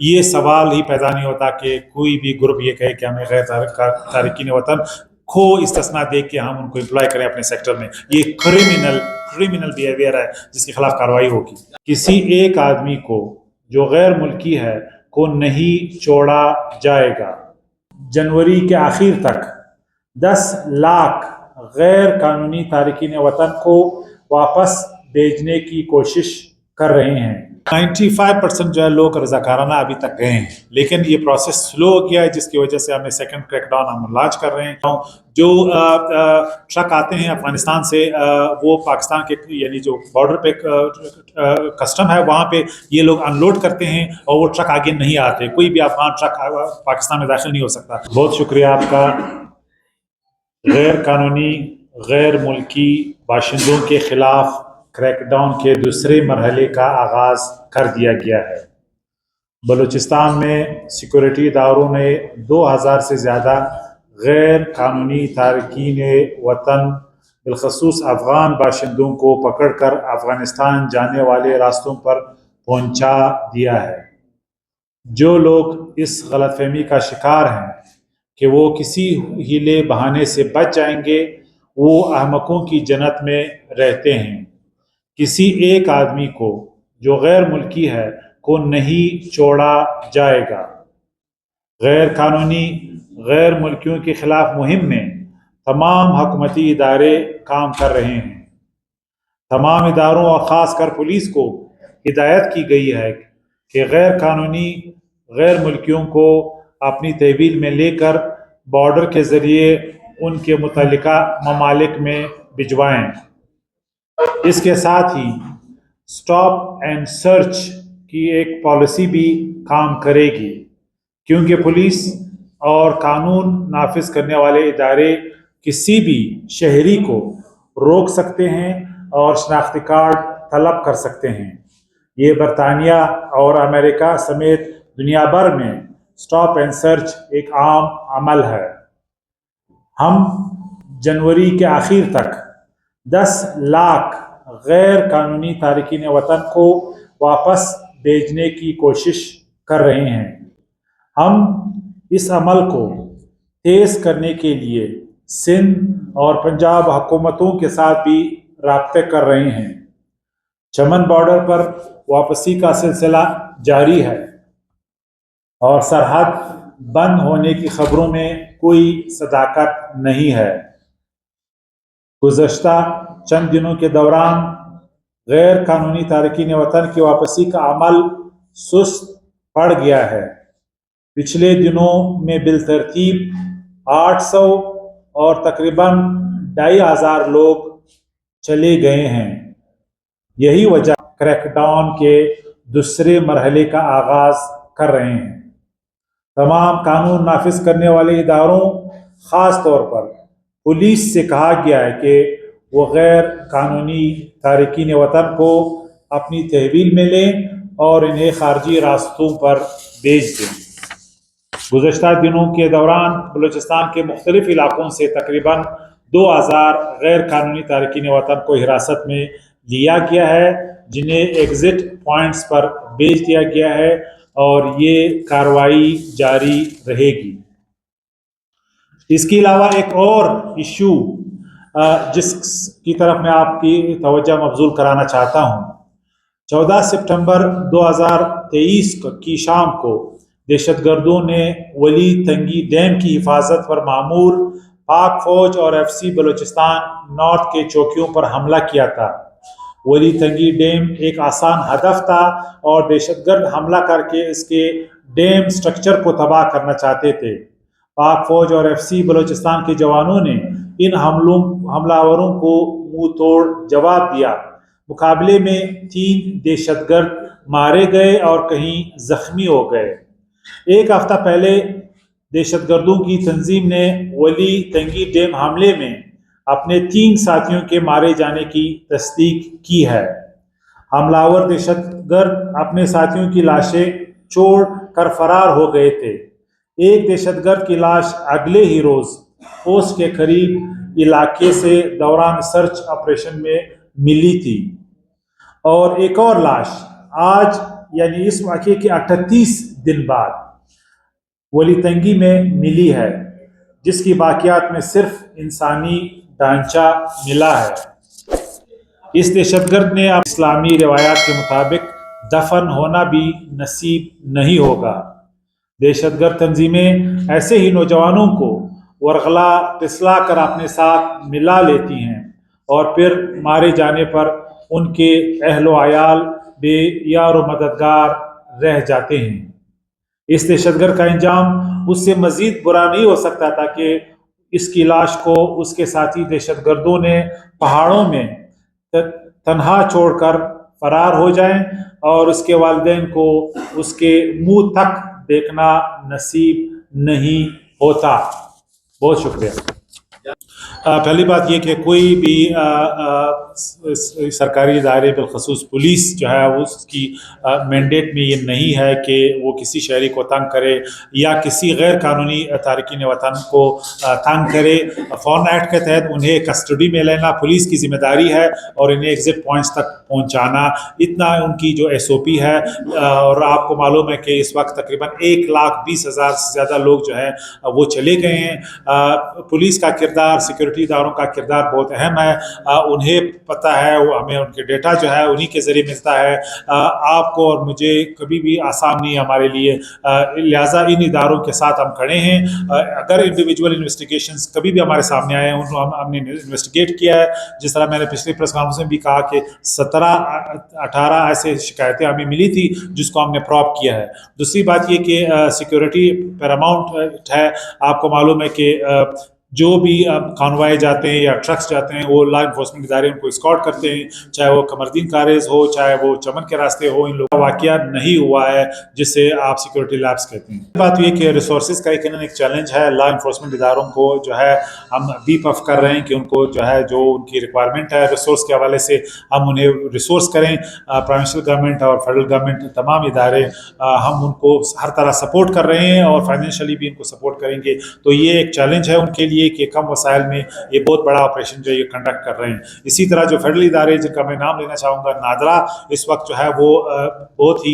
یہ سوال ہی پیدا نہیں ہوتا کہ کوئی بھی گروپ یہ کہے کہ ہمیں غیر تارکین وطن کو استثناء دے کے ہم ان کو امپلائی کریں اپنے سیکٹر میں. یہ کرمنل بیہیویئر ہے جس کے خلاف کارروائی ہوگی. کسی ایک آدمی کو جو غیر ملکی ہے کو نہیں چھوڑا جائے گا. جنوری کے آخر تک 10 لاکھ غیر قانونی تارکین وطن کو واپس بھیجنے کی کوشش کر رہے ہیں. 95% جو ہے لوگ رضاکارانہ ابھی تک گئے ہیں، لیکن یہ پروسیس سلو ہو گیا ہے جس کی وجہ سے ہم نے سیکنڈ کریک ڈاؤن ہم لانچ کر رہے ہیں. جو ٹرک آتے ہیں افغانستان سے وہ پاکستان کے یعنی جو بارڈر پہ کسٹم ہے وہاں پہ یہ لوگ ان لوڈ کرتے ہیں اور وہ ٹرک آگے نہیں آتے. کوئی بھی افغان ٹرک پاکستان میں داخل نہیں ہو سکتا. بہت شکریہ آپ کا. غیر قانونی غیر ملکی باشندوں کے خلاف کریک ڈاؤن کے دوسرے مرحلے کا آغاز کر دیا گیا ہے. بلوچستان میں سیکورٹی اداروں نے 2000 سے زیادہ غیر قانونی تارکین وطن بالخصوص افغان باشندوں کو پکڑ کر افغانستان جانے والے راستوں پر پہنچا دیا ہے. جو لوگ اس غلط فہمی کا شکار ہیں کہ وہ کسی ہیلے بہانے سے بچ جائیں گے وہ احمقوں کی جنت میں رہتے ہیں. کسی ایک آدمی کو جو غیر ملکی ہے کو نہیں چھوڑا جائے گا. غیر قانونی غیر ملکیوں کے خلاف مہم میں تمام حکومتی ادارے کام کر رہے ہیں. تمام اداروں اور خاص کر پولیس کو ہدایت کی گئی ہے کہ غیر قانونی غیر ملکیوں کو اپنی تحویل میں لے کر بارڈر کے ذریعے ان کے متعلقہ ممالک میں بھجوائیں. اس کے ساتھ ہی اسٹاپ اینڈ سرچ کی ایک پالیسی بھی کام کرے گی کیونکہ پولیس اور قانون نافذ کرنے والے ادارے کسی بھی شہری کو روک سکتے ہیں اور شناختی کارڈ طلب کر سکتے ہیں. یہ برطانیہ اور امریکہ سمیت دنیا بھر میں اسٹاپ اینڈ سرچ ایک عام عمل ہے. ہم جنوری کے آخر تک 10 لاکھ غیر قانونی تارکین وطن کو واپس بھیجنے کی کوشش کر رہے ہیں. ہم اس عمل کو تیز کرنے کے لیے سندھ اور پنجاب حکومتوں کے ساتھ بھی رابطے کر رہے ہیں. چمن بارڈر پر واپسی کا سلسلہ جاری ہے اور سرحد بند ہونے کی خبروں میں کوئی صداقت نہیں ہے. گزشتہ چند دنوں کے دوران غیر قانونی تارکین وطن کی واپسی کا عمل سست پڑ گیا ہے. پچھلے دنوں میں بالترتیب 800 اور تقریباً 2500 لوگ چلے گئے ہیں. یہی وجہ کریک ڈاؤن کے دوسرے مرحلے کا آغاز کر رہے ہیں. تمام قانون نافذ کرنے والے اداروں خاص طور پر پولیس سے کہا گیا ہے کہ وہ غیر قانونی تارکین وطن کو اپنی تحویل میں لیں اور انہیں خارجی راستوں پر بھیج دیں. گزشتہ دنوں کے دوران بلوچستان کے مختلف علاقوں سے تقریباً 2000 غیر قانونی تارکین وطن کو حراست میں لیا گیا ہے جنہیں ایگزٹ پوائنٹس پر بھیج دیا گیا ہے اور یہ کارروائی جاری رہے گی. اس کے علاوہ ایک اور ایشو جس کی طرف میں آپ کی توجہ مبذول کرانا چاہتا ہوں. 14 ستمبر 2023 کی شام کو دہشت گردوں نے ولی تنگی ڈیم کی حفاظت پر معمور پاک فوج اور FC بلوچستان نارتھ کے چوکیوں پر حملہ کیا تھا. ولی تنگی ڈیم ایک آسان ہدف تھا اور دہشت گرد حملہ کر کے اس کے ڈیم سٹرکچر کو تباہ کرنا چاہتے تھے. پاک فوج اور FC بلوچستان کے جوانوں نے ان حملہ آوروں کو منہ توڑ جواب دیا. مقابلے میں 3 دہشت گرد مارے گئے اور کہیں زخمی ہو گئے. ایک ہفتہ پہلے دہشت گردوں کی تنظیم نے ولی تنگی ڈیم حملے میں اپنے 3 ساتھیوں کے مارے جانے کی تصدیق کی ہے. حملہ آور دہشت گرد اپنے ساتھیوں کی لاشیں چھوڑ کر فرار ہو گئے تھے. ایک دہشت گرد کی لاش اگلے ہی روز پوسٹ کے قریب علاقے سے دوران سرچ آپریشن میں ملی تھی اور ایک اور لاش آج یعنی اس واقعے کے 38 دن بعد ولی تنگی میں ملی ہے، جس کی باقیات میں صرف انسانی ڈھانچہ ملا ہے۔ اس دہشت گرد نے اسلامی روایات کے مطابق دفن ہونا بھی نصیب نہیں ہوگا۔ دہشت گرد تنظیمیں ایسے ہی نوجوانوں کو ورغلا پسلا کر اپنے ساتھ ملا لیتی ہیں اور پھر مارے جانے پر ان کے اہل و عیال بے یار و مددگار رہ جاتے ہیں۔ اس دہشت گرد کا انجام اس سے مزید برا نہیں ہو سکتا تھا کہ اس کی لاش کو اس کے ساتھی دہشت گردوں نے پہاڑوں میں تنہا چھوڑ کر فرار ہو جائیں اور اس کے والدین کو اس کے منہ تک دیکھنا نصیب نہیں ہوتا۔ بہت شکریہ۔ پہلی بات یہ کہ کوئی بھی سرکاری ادارے بالخصوص پولیس جو ہے اس کی مینڈیٹ میں یہ نہیں ہے کہ وہ کسی شہری کو تنگ کرے یا کسی غیر قانونی تارکین وطن کو تنگ کرے۔ فورن ایکٹ کے تحت انہیں کسٹڈی میں لینا پولیس کی ذمہ داری ہے اور انہیں ایگزٹ پوائنٹس تک پہنچانا، اتنا ان کی جو ایس او پی ہے۔ اور آپ کو معلوم ہے کہ اس وقت تقریباً 1,20,000 سے زیادہ لوگ جو ہیں وہ چلے گئے ہیں۔ پولیس کا کردار، سیکورٹی اداروں کا کردار بہت اہم ہے، انہیں پتہ ہے، وہ ہمیں ان کے ڈیٹا جو ہے انہی کے ذریعے ملتا ہے۔ آپ کو اور مجھے کبھی بھی آسان نہیں ہے ہمارے لیے، لہٰذا ان اداروں کے ساتھ ہم کھڑے ہیں۔ اگر انڈیویجول انویسٹیگیشنز کبھی بھی ہمارے سامنے آئے ہیں ان کو ہم نے انویسٹیگیٹ کیا ہے، جس طرح میں نے پچھلی پریس کانفرنس میں بھی کہا کہ 17-18 ایسے شکایتیں ہمیں ملی تھی جس کو ہم نے پراپ کیا ہے۔ دوسری بات یہ کہ سیکورٹی پیراماؤنٹ ہے۔ آپ کو معلوم ہے کہ جو بھی کانوائے جاتے ہیں یا ٹرکس جاتے ہیں وہ لا انفورسمنٹ ادارے ان کو اسکارٹ کرتے ہیں، چاہے وہ قمردین کاریز ہو، چاہے وہ چمن کے راستے ہو۔ ان لوگوں کا واقعہ نہیں ہوا ہے جس سے آپ سیکورٹی لیپس کہتے ہیں۔ بات یہ کہ ریسورسز کا ایک چیلنج ہے لا انفورسمنٹ اداروں کو، جو ہے ہم بیپ اپ کر رہے ہیں کہ ان کو جو ہے جو ان کی ریکوائرمنٹ ہے ریسورس کے حوالے سے ہم انہیں ریسورس کریں۔ پروونشل گورنمنٹ اور فیڈرل گورنمنٹ تمام ادارے ہم ان کو ہر طرح سپورٹ کر رہے ہیں اور فائنینشلی بھی ان کو سپورٹ کریں گے۔ تو یہ ایک چیلنج ہے ان کے لیے کہ کم وسائل میں یہ بہت بڑا آپریشن جو یہ کنڈکٹ کر رہے ہیں۔ اسی طرح جو فیڈرل ادارے جن کا میں نام لینا چاہوں گا، نادرا اس وقت جو ہے وہ بہت ہی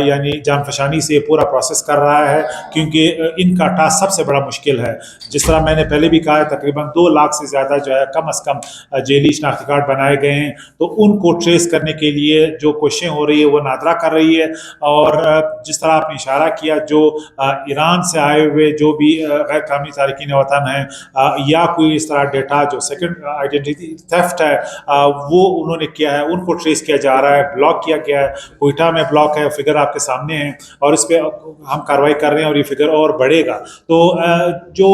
یعنی جان فشانی سے پورا پروسیس کر رہا ہے، کیونکہ ان کا ٹاسک سب سے بڑا مشکل ہے۔ جس طرح میں نے پہلے بھی کہا ہے تقریباً 2 لاکھ سے زیادہ جو ہے کم از کم جیلی شناختی کارڈ بنائے گئے ہیں، تو ان کو ٹریس کرنے کے لیے جو کوششیں ہو رہی ہے وہ نادرا کر رہی ہے۔ اور جس طرح آپ نے اشارہ کیا، جو ایران سے آئے ہوئے جو بھی غیر قانونی تارکین وطن ہیں یا کوئی اس طرح ڈیٹا جو سیکنڈ آئیڈینٹی تھیفٹ ہے وہ انہوں نے کیا ہے، ان کو ٹریس کیا جا رہا ہے، بلاک کیا گیا ہے۔ کوئٹہ میں بلاک ہے، فگر آپ کے سامنے ہے، اور اس پہ ہم کارروائی کر رہے ہیں اور یہ فگر اور بڑھے گا۔ تو جو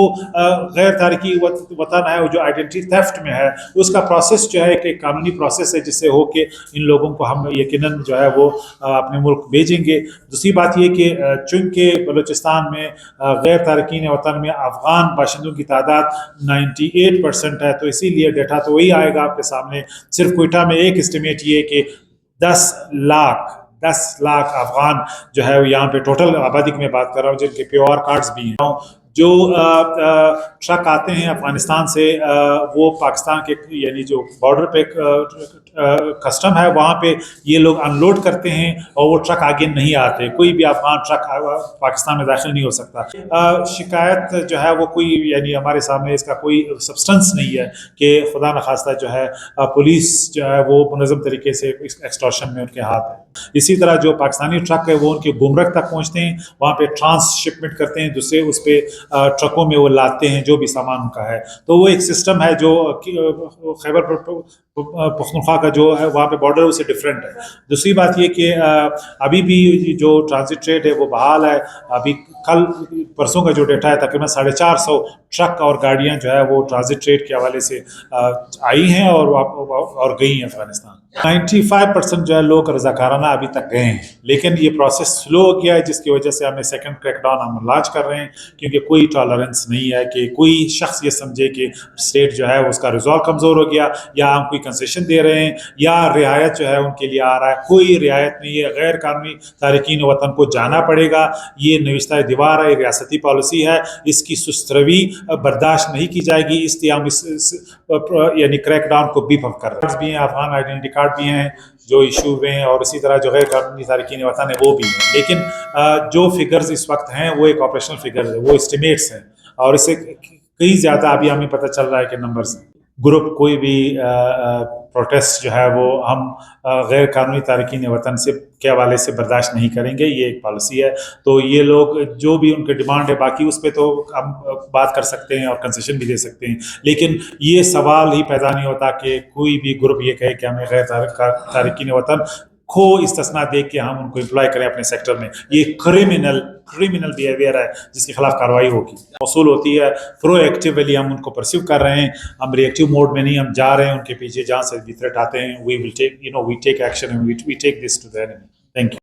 غیر تارکی وطن ہے، جو آئیڈینٹی تھیفٹ میں ہے، اس کا پروسیس جو ہے ایک قانونی پروسیس ہے جس سے ہو کے ان لوگوں کو ہم یقیناً جو ہے وہ اپنے ملک بھیجیں گے۔ دوسری بات یہ کہ چونکہ بلوچستان میں غیر تارکین وطن میں افغان باشندوں کی تعداد 98% ہے، تو اسی لیے ڈیٹا تو وہی آئے گا آپ کے سامنے۔ صرف کوئٹہ میں ایک اسٹیمیٹ یہ کہ 10 لاکھ افغان جو ہے یہاں پہ ٹوٹل آبادی کی میں بات کر رہا ہوں جن کے پیو آر کارڈز بھی ہیں۔ جو ٹرک آتے ہیں افغانستان سے وہ پاکستان کے یعنی جو بارڈر پہ کسٹم ہے وہاں پہ یہ لوگ ان لوڈ کرتے ہیں اور وہ ٹرک آگے نہیں آتے، کوئی بھی افغان ٹرک پاکستان میں داخل نہیں ہو سکتا۔ شکایت جو ہے وہ کوئی یعنی ہمارے سامنے اس کا کوئی سبسٹنس نہیں ہے کہ خدا نخواستہ جو ہے پولیس جو ہے وہ منظم طریقے سے ایکسٹورشن میں ان کے ہاتھ ہے۔ اسی طرح جو پاکستانی ٹرک ہے وہ ان کے گمرک تک پہنچتے ہیں، وہاں پہ ٹرانس شپمنٹ کرتے ہیں، دوسرے اس پہ ٹرکوں میں وہ لاتے ہیں جو بھی سامان ان کا ہے۔ تو وہ ایک سسٹم ہے جو خیبر پختونخوا کا جو ہے وہاں پہ بارڈر اس سے ڈفرینٹ ہے۔ دوسری بات یہ کہ ابھی بھی جو ٹرانزٹ ٹریڈ ہے وہ بحال ہے۔ ابھی کل پرسوں کا جو ڈیٹا ہے تقریباً 450 ٹرک اور گاڑیاں جو ہے وہ ٹرانزٹ ٹریڈ کے حوالے سے آئی ہیں اور گئی ہیں افغانستان۔ 95% جو ہے لوگ رضاکارانہ ابھی تک گئے ہیں، لیکن یہ پروسیس سلو ہو گیا ہے جس کی وجہ سے ہمیں سیکنڈ کریک ڈاؤن ہم لانچ کر رہے ہیں، کیونکہ کوئی ٹالرنس نہیں ہے کہ کوئی شخص یہ سمجھے کہ اسٹیٹ جو ہے اس کا ریزولو کمزور ہو گیا یا ہم کوئی کنسیشن دے رہے ہیں یا رعایت جو ہے ان کے لیے آ رہا ہے۔ کوئی رعایت نہیں ہے، غیر قانونی تارکین وطن کو جانا پڑے گا، یہ نوشتہ دیوار ہے، ریاستی پالیسی ہے، اس کی سست روی برداشت نہیں کی جائے گی، اس لیے ہم یعنی کریک ڈاؤن کو بیپ اپ کر رہے ہیں۔ بھی ہیں افغان آئیڈینٹی کارڈ بھی ہیں جو ایشو ہوئے ہیں، اور اسی طرح جو غیر قانونی تارکین وطن ہے وہ بھی ہیں، لیکن جو فگرز اس وقت ہیں وہ ایک آپریشنل فگرز ہے، وہ اسٹیمیٹس ہیں، اور اس سے کئی زیادہ ابھی ہمیں پتہ چل رہا ہے کہ نمبرز ہیں۔ گروپ کوئی بھی پروٹیسٹ جو ہے وہ ہم غیر قانونی تارکین وطن سے کے حوالے سے برداشت نہیں کریں گے، یہ ایک پالیسی ہے۔ تو یہ لوگ جو بھی ان کے ڈیمانڈ ہے، باقی اس پہ تو ہم بات کر سکتے ہیں اور کنسیشن بھی دے سکتے ہیں، لیکن یہ سوال ہی پیدا نہیں ہوتا کہ کوئی بھی گروپ یہ کہے کہ ہمیں غیر تارکین وطن کو استثنا دے کے ہم ان کو امپلائی کریں اپنے سیکٹر میں۔ یہ کریمنل بیہیویئر ہے جس کے خلاف کارروائی ہوگی، موصول ہوتی ہے۔ پرو ایکٹیولی ہم ان کو پرسیو کر رہے ہیں، ہم ری ایکٹیو موڈ میں نہیں، ہم جا رہے ہیں ان کے پیچھے جہاں سے بھی تھریٹ آتے ہیں۔ We will take we take action and we take this to the enemy. Thank you.